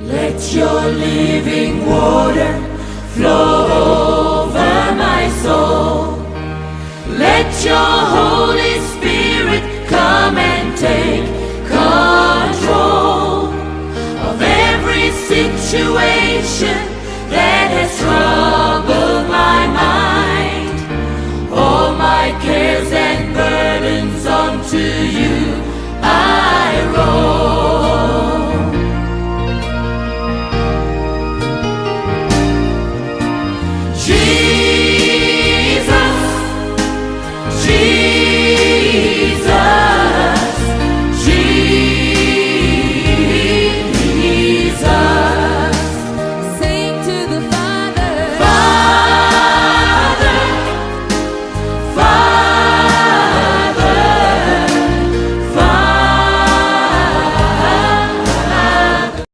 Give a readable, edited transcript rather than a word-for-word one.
Let your living water flow over my soul. Let your Holy Spirit come and take control of every situation that has troubled my mind. All my cares and burdens unto